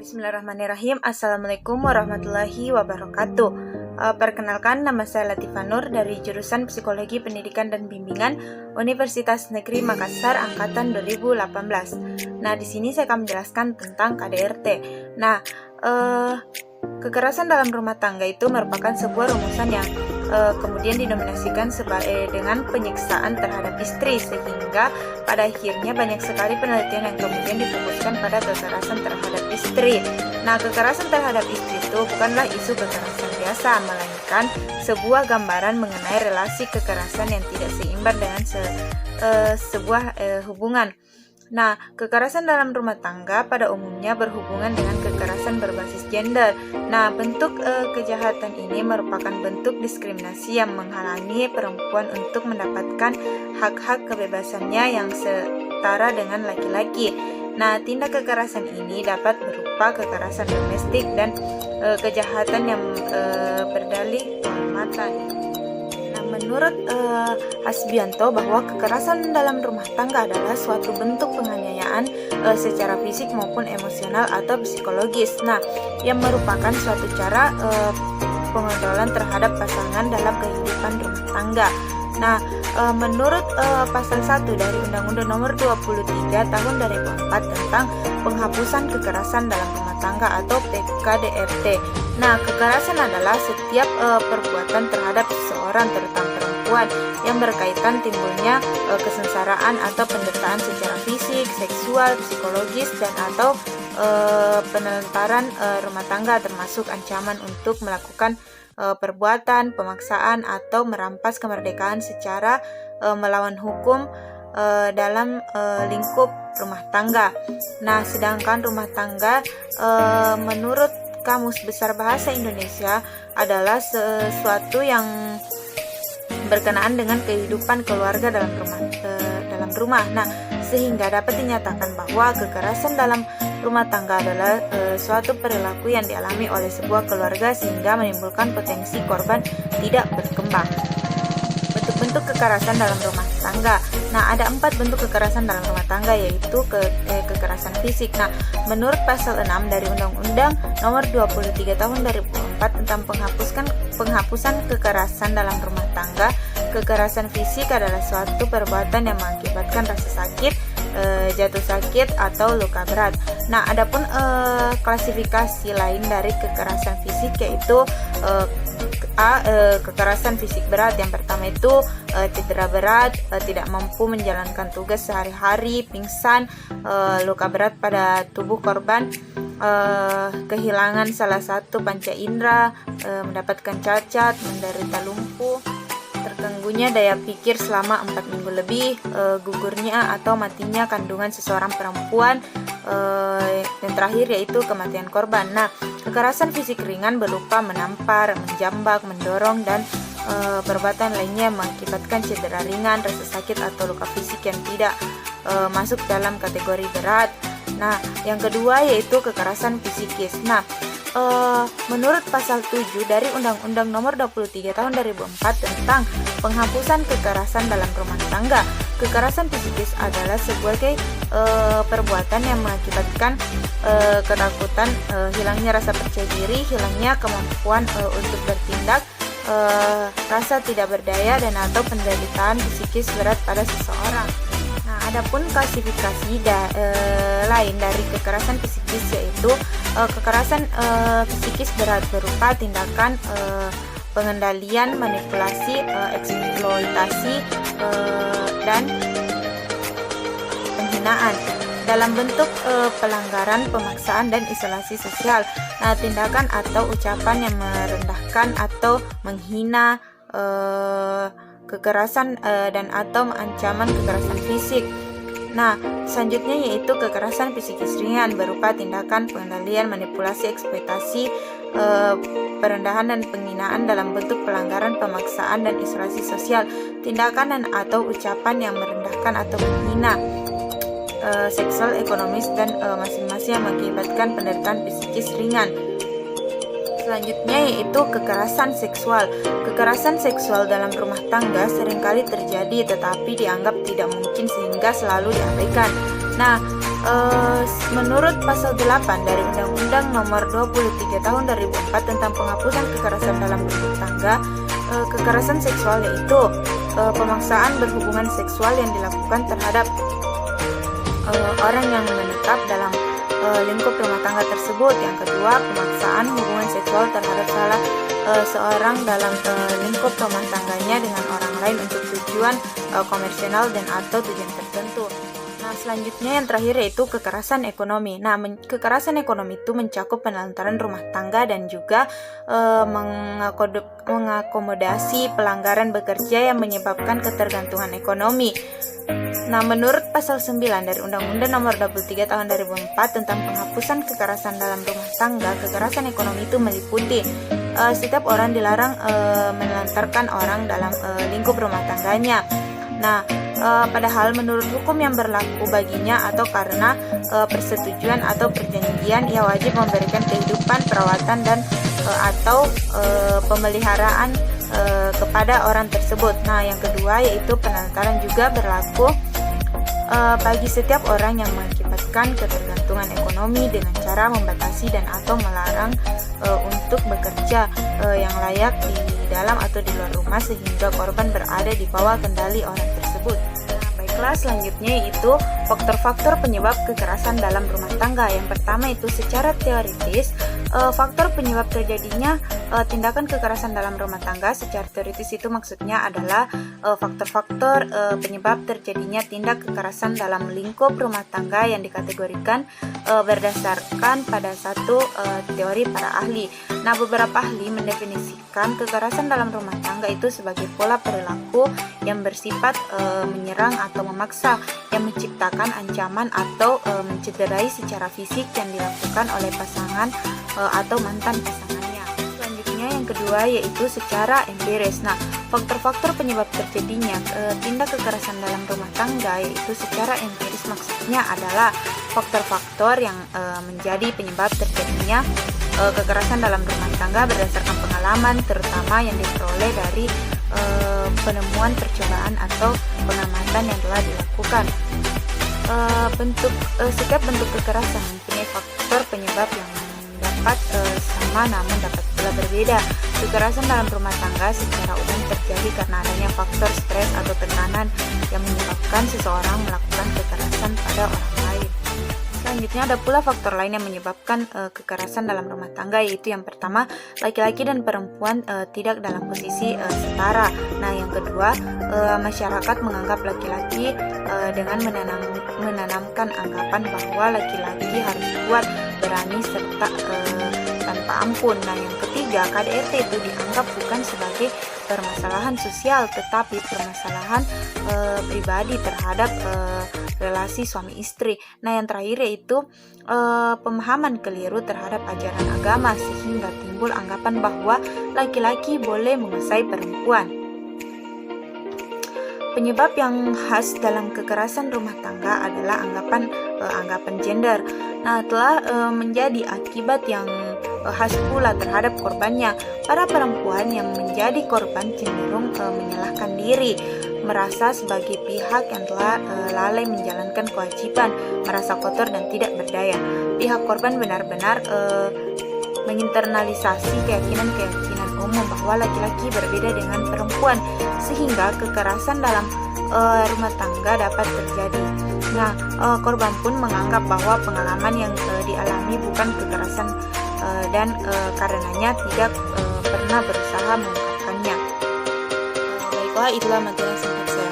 Bismillahirrahmanirrahim. Assalamualaikum warahmatullahi wabarakatuh. Perkenalkan, nama saya Latifah Nur dari jurusan Psikologi Pendidikan dan Bimbingan Universitas Negeri Makassar angkatan 2018. Nah, di sini saya akan menjelaskan tentang KDRT. Nah, kekerasan dalam rumah tangga itu merupakan sebuah rumusan yang kemudian dinominasikan dengan penyiksaan terhadap istri, sehingga pada akhirnya banyak sekali penelitian yang kemudian difokuskan pada kekerasan terhadap istri. Nah, kekerasan terhadap istri itu bukanlah isu kekerasan biasa, melainkan sebuah gambaran mengenai relasi kekerasan yang tidak seimbang dengan sebuah hubungan. Nah, kekerasan dalam rumah tangga pada umumnya berhubungan dengan kekerasan berbasis gender. Nah, bentuk kejahatan ini merupakan bentuk diskriminasi yang menghalangi perempuan untuk mendapatkan hak-hak kebebasannya yang setara dengan laki-laki. Nah, tindak kekerasan ini dapat berupa kekerasan domestik dan kejahatan yang berdalih kehormatan. Menurut Hasbianto, bahwa kekerasan dalam rumah tangga adalah suatu bentuk penganiayaan secara fisik maupun emosional atau psikologis. Nah, yang merupakan suatu cara pengontrolan terhadap pasangan dalam kehidupan rumah tangga. Nah, menurut pasal 1 dari Undang-Undang Nomor 23 Tahun 2004 tentang penghapusan kekerasan dalam rumah tangga atau PKDRT. Nah, kekerasan adalah setiap perbuatan terhadap seseorang, terutama perempuan, yang berkaitan timbulnya kesengsaraan atau penderitaan secara fisik, seksual, psikologis, dan atau penelantaran rumah tangga, termasuk ancaman untuk melakukan perbuatan, pemaksaan, atau merampas kemerdekaan secara melawan hukum dalam lingkup rumah tangga. Nah, sedangkan rumah tangga menurut Kamus Besar Bahasa Indonesia adalah sesuatu yang berkenaan dengan kehidupan keluarga dalam rumah. Nah, sehingga dapat dinyatakan bahwa kekerasan dalam rumah tangga adalah suatu perilaku yang dialami oleh sebuah keluarga sehingga menimbulkan potensi korban tidak berkembang. Bentuk kekerasan dalam rumah tangga. Nah, ada 4 bentuk kekerasan dalam rumah tangga, yaitu kekerasan fisik. Nah, menurut pasal 6 dari Undang-Undang Nomor 23 Tahun 2004 tentang penghapusan kekerasan dalam rumah tangga, kekerasan fisik adalah suatu perbuatan yang mengakibatkan rasa sakit, jatuh sakit, atau luka berat. Nah, adapun klasifikasi lain dari kekerasan fisik yaitu kekerasan fisik berat. Yang pertama itu cedera berat, tidak mampu menjalankan tugas sehari-hari, pingsan, luka berat pada tubuh korban, kehilangan salah satu panca indera, mendapatkan cacat, menderita lumpuh, terganggunya daya pikir selama 4 minggu lebih, gugurnya atau matinya kandungan seseorang perempuan, dan terakhir yaitu kematian korban. Nah, kekerasan fisik ringan berupa menampar, menjambak, mendorong, dan perbuatan lainnya mengakibatkan cedera ringan, rasa sakit, atau luka fisik yang tidak masuk dalam kategori berat. Nah, yang kedua yaitu kekerasan psikis. Nah, menurut pasal 7 dari Undang-Undang Nomor 23 Tahun 2004 tentang penghapusan kekerasan dalam rumah tangga, kekerasan psikis adalah sebagai perbuatan yang mengakibatkan ketakutan, hilangnya rasa percaya diri, hilangnya kemampuan untuk bertindak, rasa tidak berdaya, dan atau penderitaan psikis berat pada seseorang. Nah, adapun klasifikasi lain dari kekerasan psikis yaitu kekerasan psikis berat berupa tindakan pengendalian, manipulasi, eksploitasi, dan penghinaan dalam bentuk pelanggaran, pemaksaan, dan isolasi sosial. Nah, tindakan atau ucapan yang merendahkan atau menghina, kekerasan dan atau ancaman kekerasan fisik. Nah, selanjutnya yaitu kekerasan psikis ringan berupa tindakan pengendalian, manipulasi, eksploitasi, perendahan, dan penghinaan dalam bentuk pelanggaran, pemaksaan, dan isolasi sosial. Tindakan dan atau ucapan yang merendahkan atau menghina, seksual, ekonomis, dan masing-masing yang mengakibatkan penderitaan psikis ringan. Selanjutnya yaitu kekerasan seksual. Kekerasan seksual dalam rumah tangga seringkali terjadi tetapi dianggap tidak mungkin sehingga selalu diabaikan. Nah, Menurut pasal 8 dari Undang-Undang Nomor 23 Tahun 2004 tentang penghapusan kekerasan dalam rumah tangga, kekerasan seksual yaitu pemaksaan berhubungan seksual yang dilakukan terhadap orang yang menetap dalam lingkup rumah tangga tersebut. Yang kedua, pemaksaan hubungan seksual terhadap salah seorang dalam lingkup rumah tangganya dengan orang lain untuk tujuan komersial dan atau tujuan tertentu. Nah, selanjutnya yang terakhir yaitu kekerasan ekonomi. Nah, kekerasan ekonomi itu mencakup penelantaran rumah tangga dan juga mengakomodasi pelanggaran bekerja yang menyebabkan ketergantungan ekonomi. Nah, menurut pasal 9 dari Undang-Undang Nomor 23 Tahun 2004 tentang penghapusan kekerasan dalam rumah tangga, kekerasan ekonomi itu meliputi setiap orang dilarang menelantarkan orang dalam lingkup rumah tangganya. Nah, padahal menurut hukum yang berlaku baginya atau karena persetujuan atau perjanjian, ia wajib memberikan kehidupan, perawatan dan atau pemeliharaan kepada orang tersebut. Nah, yang kedua yaitu penelantaran juga berlaku bagi setiap orang yang mengakibatkan ketergantungan ekonomi dengan cara membatasi dan atau melarang untuk bekerja yang layak di dalam atau di luar rumah sehingga korban berada di bawah kendali orang tersebut. Baiklah, selanjutnya yaitu faktor-faktor penyebab kekerasan dalam rumah tangga. Yang pertama itu secara teoritis, faktor penyebab terjadinya tindakan kekerasan dalam rumah tangga secara teoritis itu maksudnya adalah faktor-faktor penyebab terjadinya tindak kekerasan dalam lingkup rumah tangga yang dikategorikan berdasarkan pada satu teori para ahli. Nah, beberapa ahli mendefinisikan kekerasan dalam rumah tangga itu sebagai pola perilaku yang bersifat menyerang atau memaksa yang menciptakan ancaman atau mencederai secara fisik yang dilakukan oleh pasangan atau mantan pasangannya. Selanjutnya yang kedua yaitu secara empiris. Nah, faktor-faktor penyebab terjadinya tindak kekerasan dalam rumah tangga yaitu secara empiris maksudnya adalah faktor-faktor yang menjadi penyebab terjadinya kekerasan dalam rumah tangga berdasarkan pengalaman terutama yang diperoleh dari penemuan percobaan atau pengamatan yang telah dilakukan. Setiap bentuk kekerasan mempunyai faktor penyebab yang dapat sama namun dapat pula berbeda. Kekerasan dalam rumah tangga secara umum terjadi karena adanya faktor stres atau tekanan yang menyebabkan seseorang melakukan kekerasan pada orang lain. Selanjutnya ada pula faktor lain yang menyebabkan kekerasan dalam rumah tangga, yaitu yang pertama, laki-laki dan perempuan tidak dalam posisi setara. Nah, yang kedua, masyarakat menganggap laki-laki dengan menanamkan anggapan bahwa laki-laki harus kuat, berani, serta tanpa ampun. Nah, yang ketiga, KDRT itu dianggap bukan sebagai permasalahan sosial, tetapi permasalahan pribadi terhadap relasi suami istri. Nah, yang terakhir yaitu pemahaman keliru terhadap ajaran agama sehingga timbul anggapan bahwa laki-laki boleh menguasai perempuan. Penyebab yang khas dalam kekerasan rumah tangga adalah anggapan gender. Nah, telah menjadi akibat yang khas pula terhadap korbannya. Para perempuan yang menjadi korban cenderung menyalahkan diri, merasa sebagai pihak yang telah lalai menjalankan kewajiban, merasa kotor dan tidak berdaya. Pihak korban benar-benar menginternalisasi keyakinan-keyakinan umum bahwa laki-laki berbeda dengan perempuan, sehingga kekerasan dalam rumah tangga dapat terjadi. Nah, korban pun menganggap bahwa pengalaman yang dialami bukan kekerasan dan karenanya tidak pernah berusaha mengungkapkannya. Baiklah, itulah materi yang sempat saya